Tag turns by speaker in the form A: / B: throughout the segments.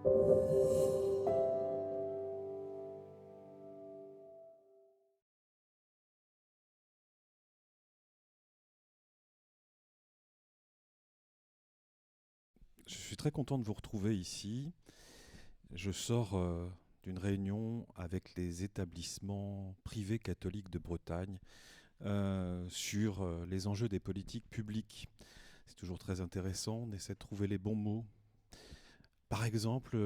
A: Je suis très content de vous retrouver ici. Je sors d'une réunion avec les établissements privés catholiques de Bretagne sur les enjeux des politiques publiques. C'est toujours très intéressant, on essaie de trouver les bons mots. Par exemple,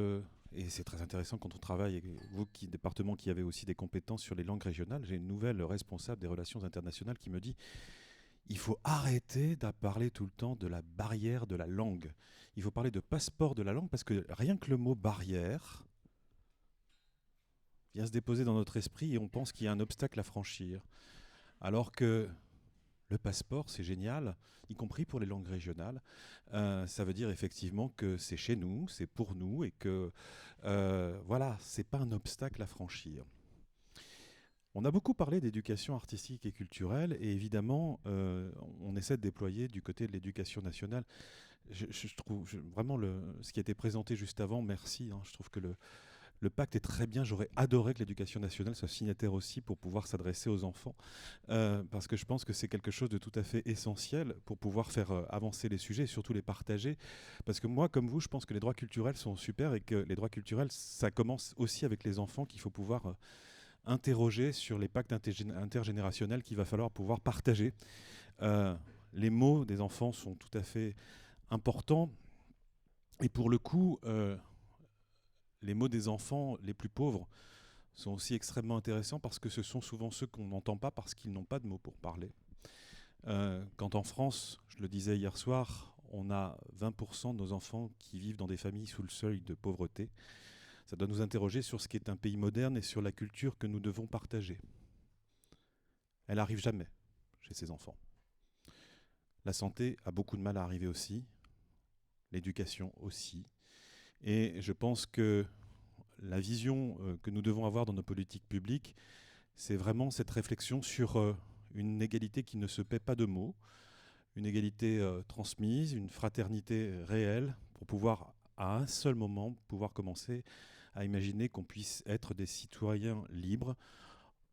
A: et c'est très intéressant quand on travaille avec vous, département qui avez aussi des compétences sur les langues régionales, j'ai une nouvelle responsable des relations internationales qui me dit il faut arrêter de parler tout le temps de la barrière de la langue. Il faut parler de passeport de la langue parce que rien que le mot barrière vient se déposer dans notre esprit et on pense qu'il y a un obstacle à franchir. Alors que le passeport, c'est génial, y compris pour les langues régionales. Ça veut dire effectivement que c'est chez nous, c'est pour nous et que voilà, c'est pas un obstacle à franchir. On a beaucoup parlé d'éducation artistique et culturelle et évidemment, on essaie de déployer du côté de l'éducation nationale. Je trouve vraiment ce qui a été présenté juste avant, merci. Hein, je trouve que le pacte est très bien. J'aurais adoré que l'éducation nationale soit signataire aussi pour pouvoir s'adresser aux enfants, parce que je pense que c'est quelque chose de tout à fait essentiel pour pouvoir faire avancer les sujets et surtout les partager. Parce que moi, comme vous, je pense que les droits culturels sont super et que les droits culturels, ça commence aussi avec les enfants qu'il faut pouvoir interroger sur les pactes intergénérationnels qu'il va falloir pouvoir partager. Euh, les mots des enfants sont tout à fait importants. Et pour le coup, les mots des enfants les plus pauvres sont aussi extrêmement intéressants parce que ce sont souvent ceux qu'on n'entend pas parce qu'ils n'ont pas de mots pour parler. Quand en France, je le disais hier soir, on a 20% de nos enfants qui vivent dans des familles sous le seuil de pauvreté, ça doit nous interroger sur ce qu'est un pays moderne et sur la culture que nous devons partager. Elle n'arrive jamais chez ces enfants. La santé a beaucoup de mal à arriver aussi, l'éducation aussi. Et je pense que la vision que nous devons avoir dans nos politiques publiques, c'est vraiment cette réflexion sur une égalité qui ne se paie pas de mots, une égalité transmise, une fraternité réelle, pour pouvoir, à un seul moment, pouvoir commencer à imaginer qu'on puisse être des citoyens libres,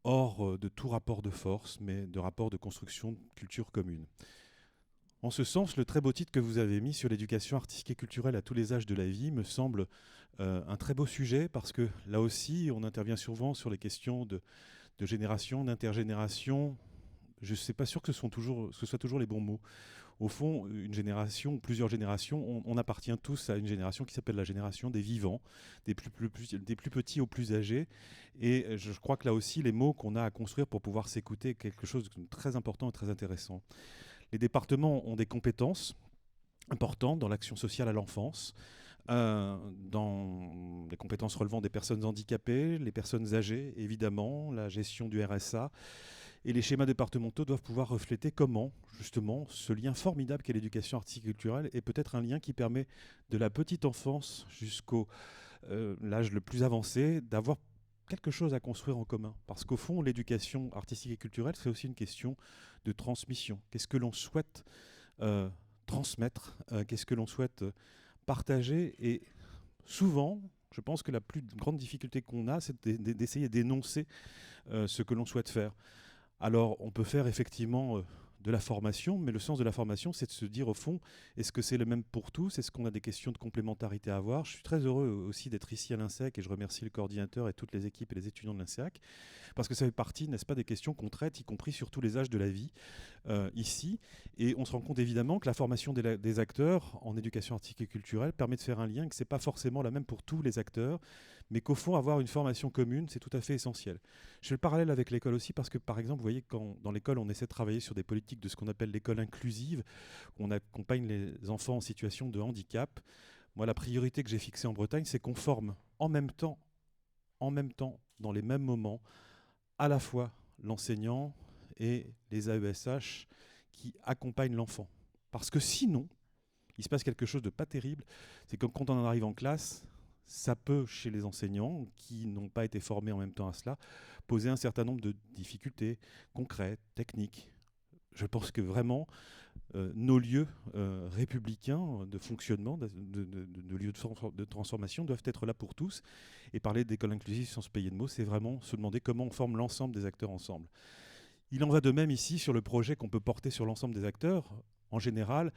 A: hors de tout rapport de force, mais de rapport de construction de culture commune. En ce sens, le très beau titre que vous avez mis sur l'éducation artistique et culturelle à tous les âges de la vie me semble un très beau sujet parce que là aussi, on intervient souvent sur les questions de génération, d'intergénération. Je ne suis pas sûr que ce soit toujours les bons mots. Au fond, une génération, plusieurs générations, on appartient tous à une génération qui s'appelle la génération des vivants, des plus petits aux plus âgés. Et je crois que là aussi, les mots qu'on a à construire pour pouvoir s'écouter est quelque chose de très important et très intéressant. Les départements ont des compétences importantes dans l'action sociale à l'enfance, dans les compétences relevant des personnes handicapées, les personnes âgées, évidemment, la gestion du RSA. Et les schémas départementaux doivent pouvoir refléter comment, justement, ce lien formidable qu'est l'éducation artistique et culturelle est peut-être un lien qui permet de la petite enfance jusqu'au l'âge le plus avancé d'avoir quelque chose à construire en commun. Parce qu'au fond, l'éducation artistique et culturelle, c'est aussi une question de transmission. Qu'est-ce que l'on souhaite euh, transmettre Qu'est-ce que l'on souhaite partager Et souvent, je pense que la plus grande difficulté qu'on a, c'est d'essayer d'énoncer ce que l'on souhaite faire. Alors, on peut faire effectivement de la formation, mais le sens de la formation, c'est de se dire au fond, est-ce que c'est le même pour tous? Est-ce qu'on a des questions de complémentarité à avoir? Je suis très heureux aussi d'être ici à l'INSEAC et je remercie le coordinateur et toutes les équipes et les étudiants de l'INSEAC, parce que ça fait partie, n'est-ce pas, des questions qu'on traite, y compris sur tous les âges de la vie, ici. Et on se rend compte évidemment que la formation des acteurs en éducation artistique et culturelle permet de faire un lien, que ce n'est pas forcément la même pour tous les acteurs, mais qu'au fond, avoir une formation commune, c'est tout à fait essentiel. Je fais le parallèle avec l'école aussi parce que, par exemple, vous voyez, quand dans l'école, on essaie de travailler sur des politiques de ce qu'on appelle l'école inclusive, où on accompagne les enfants en situation de handicap. Moi, la priorité que j'ai fixée en Bretagne, c'est qu'on forme en même temps, dans les mêmes moments, à la fois l'enseignant et les AESH qui accompagnent l'enfant. Parce que sinon, il se passe quelque chose de pas terrible. C'est comme quand on en arrive en classe, ça peut, chez les enseignants qui n'ont pas été formés en même temps à cela, poser un certain nombre de difficultés concrètes, techniques, je pense que vraiment, nos lieux républicains de fonctionnement, de lieux de transformation doivent être là pour tous. Et parler d'école inclusive sans se payer de mots, c'est vraiment se demander comment on forme l'ensemble des acteurs ensemble. Il en va de même ici sur le projet qu'on peut porter sur l'ensemble des acteurs. En général,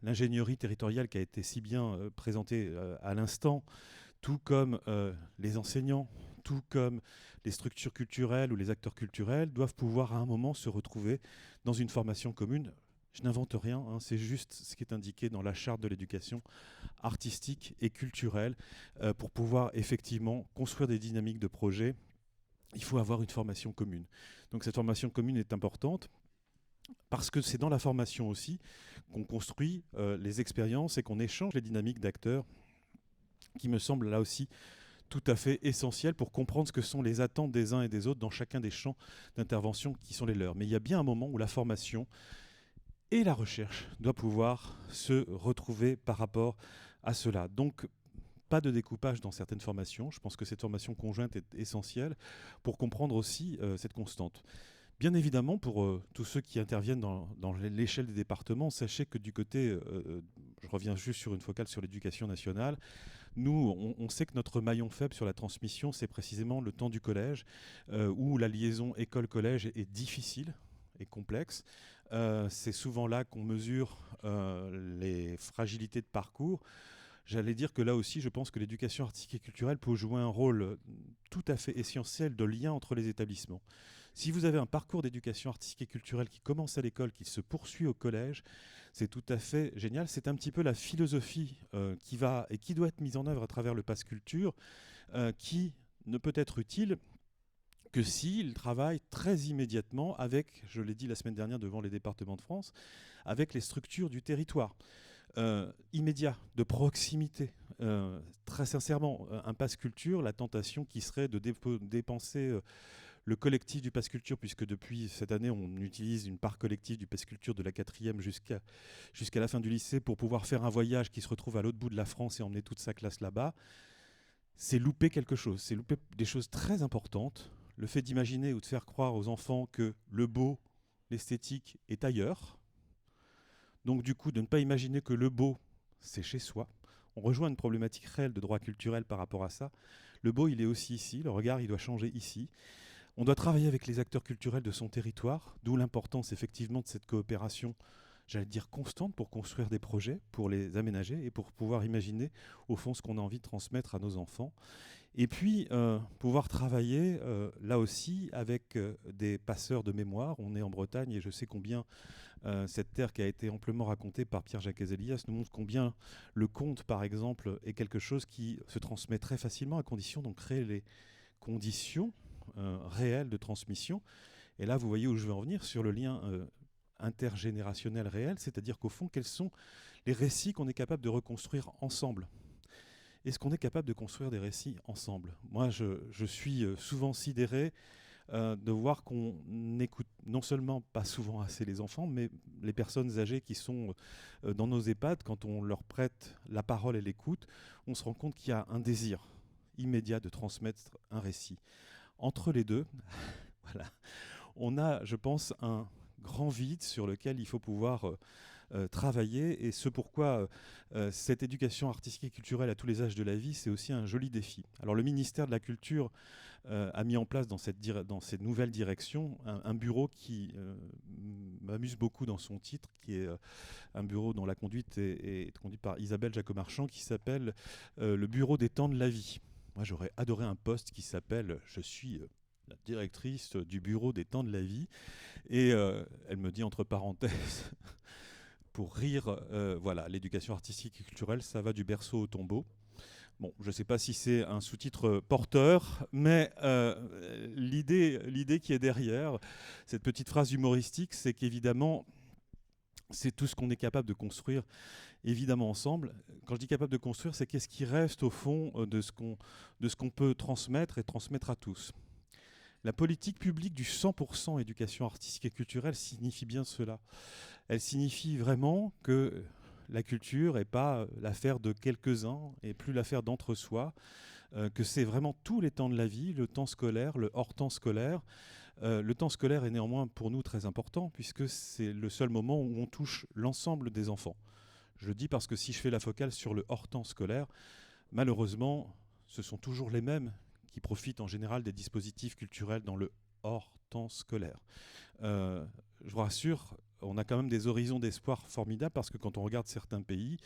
A: l'ingénierie territoriale qui a été si bien présentée à l'instant, tout comme les enseignants, tout comme les structures culturelles ou les acteurs culturels, doivent pouvoir à un moment se retrouver dans une formation commune. Je n'invente rien, hein, c'est juste ce qui est indiqué dans la charte de l'éducation artistique et culturelle. Pour pouvoir effectivement construire des dynamiques de projet, il faut avoir une formation commune. Donc cette formation commune est importante parce que c'est dans la formation aussi qu'on construit les expériences et qu'on échange les dynamiques d'acteurs qui me semble là aussi tout à fait essentiel pour comprendre ce que sont les attentes des uns et des autres dans chacun des champs d'intervention qui sont les leurs. Mais il y a bien un moment où la formation et la recherche doivent pouvoir se retrouver par rapport à cela. Donc, pas de découpage dans certaines formations. Je pense que cette formation conjointe est essentielle pour comprendre aussi cette constante. Bien évidemment, pour tous ceux qui interviennent dans l'échelle des départements, sachez que du côté, je reviens juste sur une focale sur l'éducation nationale, nous, on sait que notre maillon faible sur la transmission, c'est précisément le temps du collège, où la liaison école-collège est difficile et complexe. C'est souvent là qu'on mesure les fragilités de parcours. J'allais dire que là aussi, je pense que l'éducation artistique et culturelle peut jouer un rôle tout à fait essentiel de lien entre les établissements. Si vous avez un parcours d'éducation artistique et culturelle qui commence à l'école, qui se poursuit au collège, c'est tout à fait génial. C'est un petit peu la philosophie qui va et qui doit être mise en œuvre à travers le Pass Culture, qui ne peut être utile que s'il travaille très immédiatement avec, je l'ai dit la semaine dernière devant les départements de France, avec les structures du territoire. Immédiat, de proximité. Très sincèrement, un Pass Culture, la tentation qui serait de dépenser le collectif du Pass Culture, puisque depuis cette année, on utilise une part collective du Pass Culture de la 4e jusqu'à la fin du lycée pour pouvoir faire un voyage qui se retrouve à l'autre bout de la France et emmener toute sa classe là-bas, c'est louper quelque chose. C'est louper des choses très importantes. Le fait d'imaginer ou de faire croire aux enfants que le beau, l'esthétique est ailleurs. Donc du coup, de ne pas imaginer que le beau, c'est chez soi. On rejoint une problématique réelle de droit culturel par rapport à ça. Le beau, il est aussi ici. Le regard, il doit changer ici. On doit travailler avec les acteurs culturels de son territoire, d'où l'importance effectivement de cette coopération, j'allais dire constante, pour construire des projets, pour les aménager et pour pouvoir imaginer au fond ce qu'on a envie de transmettre à nos enfants. Et puis pouvoir travailler là aussi avec des passeurs de mémoire. On est en Bretagne et je sais combien cette terre qui a été amplement racontée par Pierre-Jacques Azélias nous montre combien le conte, par exemple, est quelque chose qui se transmet très facilement à condition d'en créer les conditions réel de transmission. Et là, vous voyez où je veux en venir sur le lien intergénérationnel réel, c'est-à-dire qu'au fond, quels sont les récits qu'on est capable de reconstruire ensemble? Est-ce qu'on est capable de construire des récits ensemble? Moi, je suis souvent sidéré de voir qu'on n'écoute non seulement pas souvent assez les enfants, mais les personnes âgées qui sont dans nos EHPAD, quand on leur prête la parole et l'écoute, on se rend compte qu'il y a un désir immédiat de transmettre un récit. Entre les deux, voilà, on a, je pense, un grand vide sur lequel il faut pouvoir travailler. Et ce pourquoi cette éducation artistique et culturelle à tous les âges de la vie, c'est aussi un joli défi. Alors le ministère de la Culture a mis en place dans cette nouvelle direction un bureau qui m'amuse beaucoup dans son titre, qui est un bureau dont la conduite est conduite par Isabelle Jacomarchand, qui s'appelle le Bureau des temps de la vie. Moi, j'aurais adoré un poste qui s'appelle « Je suis la directrice du bureau des temps de la vie ». Et elle me dit entre parenthèses, pour rire, voilà, l'éducation artistique et culturelle, ça va du berceau au tombeau. Bon, je ne sais pas si c'est un sous-titre porteur, mais l'idée qui est derrière cette petite phrase humoristique, c'est qu'évidemment, c'est tout ce qu'on est capable de construire évidemment ensemble. Quand je dis capable de construire, c'est qu'est-ce qui reste au fond de ce qu'on peut transmettre et transmettre à tous. La politique publique du 100% éducation artistique et culturelle signifie bien cela. Elle signifie vraiment que la culture n'est pas l'affaire de quelques-uns et plus l'affaire d'entre-soi, que c'est vraiment tous les temps de la vie, le temps scolaire, le hors-temps scolaire, Le temps scolaire est néanmoins pour nous très important puisque c'est le seul moment où on touche l'ensemble des enfants. Je le dis parce que si je fais la focale sur le hors-temps scolaire, malheureusement, ce sont toujours les mêmes qui profitent en général des dispositifs culturels dans le hors-temps scolaire. Je vous rassure, on a quand même des horizons d'espoir formidables parce que quand on regarde certains pays,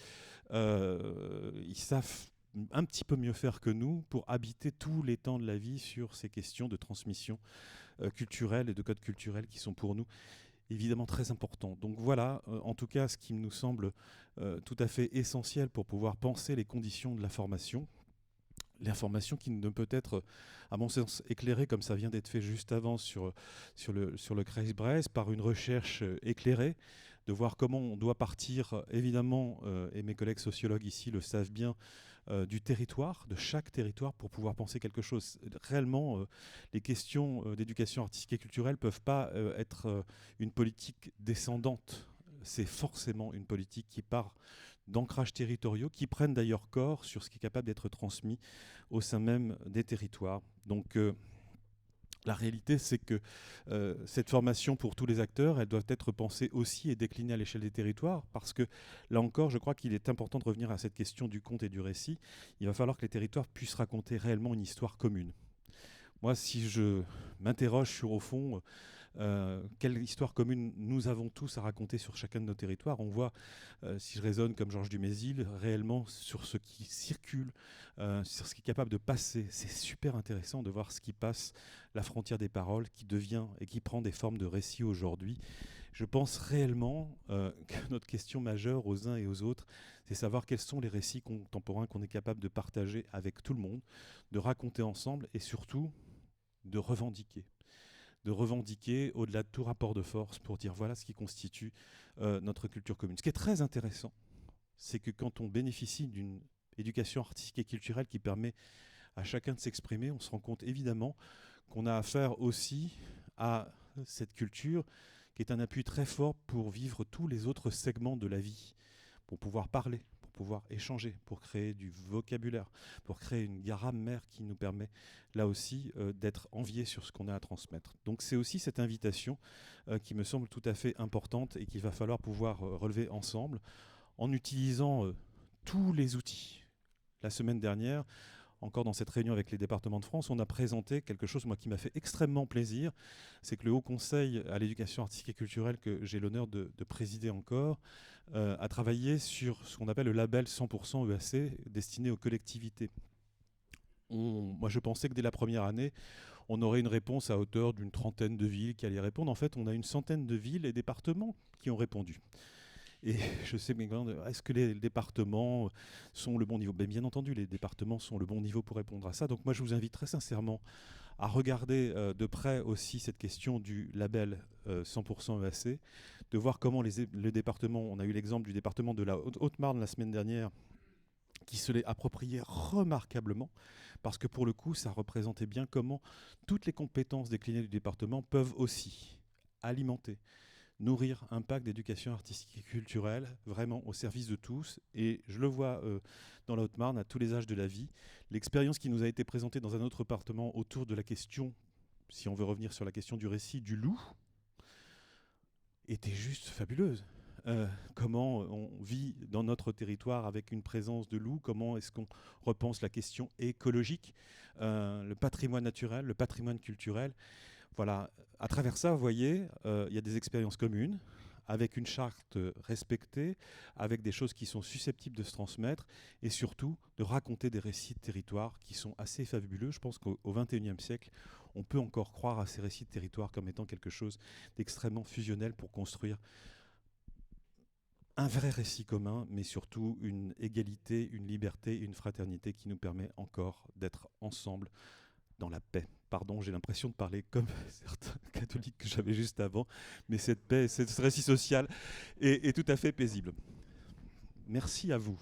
A: ils savent un petit peu mieux faire que nous pour habiter tous les temps de la vie sur ces questions de transmission culturelle et de codes culturels qui sont pour nous évidemment très importants. Donc voilà, en tout cas, ce qui nous semble tout à fait essentiel pour pouvoir penser les conditions de la formation. L'information qui ne peut être, à mon sens, éclairée, comme ça vient d'être fait juste avant sur le Kreisbreis, par une recherche éclairée, de voir comment on doit partir, évidemment, et mes collègues sociologues ici le savent bien, du territoire, de chaque territoire, pour pouvoir penser quelque chose. Réellement, les questions d'éducation artistique et culturelle ne peuvent pas être une politique descendante. C'est forcément une politique qui part d'ancrages territoriaux, qui prennent d'ailleurs corps sur ce qui est capable d'être transmis au sein même des territoires. Donc la réalité, c'est que cette formation pour tous les acteurs, elle doit être pensée aussi et déclinée à l'échelle des territoires, parce que là encore, je crois qu'il est important de revenir à cette question du conte et du récit. Il va falloir que les territoires puissent raconter réellement une histoire commune. Moi, si je m'interroge sur, au fond, quelle histoire commune nous avons tous à raconter sur chacun de nos territoires, on voit, si je raisonne comme Georges Dumézil, réellement sur ce qui circule, sur ce qui est capable de passer. C'est super intéressant de voir ce qui passe, la frontière des paroles, qui devient et qui prend des formes de récit aujourd'hui. Je pense réellement que notre question majeure aux uns et aux autres, c'est savoir quels sont les récits contemporains qu'on est capable de partager avec tout le monde, de raconter ensemble et surtout de revendiquer. De revendiquer au-delà de tout rapport de force pour dire voilà ce qui constitue notre culture commune. Ce qui est très intéressant, c'est que quand on bénéficie d'une éducation artistique et culturelle qui permet à chacun de s'exprimer, on se rend compte évidemment qu'on a affaire aussi à cette culture qui est un appui très fort pour vivre tous les autres segments de la vie, pour pouvoir parler, pour pouvoir échanger, pour créer du vocabulaire, pour créer une grammaire qui nous permet là aussi d'être enviés sur ce qu'on a à transmettre. Donc c'est aussi cette invitation qui me semble tout à fait importante et qu'il va falloir pouvoir relever ensemble en utilisant tous les outils. La semaine dernière, encore dans cette réunion avec les départements de France, on a présenté quelque chose moi, qui m'a fait extrêmement plaisir. C'est que le Haut Conseil à l'éducation artistique et culturelle, que j'ai l'honneur de présider encore, a travaillé sur ce qu'on appelle le label 100% EAC destiné aux collectivités. Moi, je pensais que dès la première année, on aurait une réponse à hauteur d'une trentaine de villes qui allaient répondre. En fait, on a une centaine de villes et départements qui ont répondu. Et je sais, mais est-ce que les départements sont le bon niveau ? Bien entendu, les départements sont le bon niveau pour répondre à ça. Donc moi, je vous invite très sincèrement à regarder de près aussi cette question du label 100% EAC, de voir comment le département, on a eu l'exemple du département de la Haute-Marne la semaine dernière, qui se l'est approprié remarquablement, parce que pour le coup, ça représentait bien comment toutes les compétences déclinées du département peuvent aussi alimenter, nourrir un pacte d'éducation artistique et culturelle vraiment au service de tous. Et je le vois dans la Haute-Marne, à tous les âges de la vie. L'expérience qui nous a été présentée dans un autre département autour de la question, si on veut revenir sur la question du récit, du loup, était juste fabuleuse. Comment on vit dans notre territoire avec une présence de loups, comment est-ce qu'on repense la question écologique, le patrimoine naturel, le patrimoine culturel. Voilà, à travers ça, vous voyez, il y a des expériences communes, avec une charte respectée, avec des choses qui sont susceptibles de se transmettre, et surtout de raconter des récits de territoire qui sont assez fabuleux. Je pense qu'au XXIe siècle, on peut encore croire à ces récits de territoire comme étant quelque chose d'extrêmement fusionnel pour construire un vrai récit commun, mais surtout une égalité, une liberté, une fraternité qui nous permet encore d'être ensemble dans la paix. Pardon, j'ai l'impression de parler comme certains catholiques que j'avais juste avant, mais cette paix, ce récit social est tout à fait paisible. Merci à vous.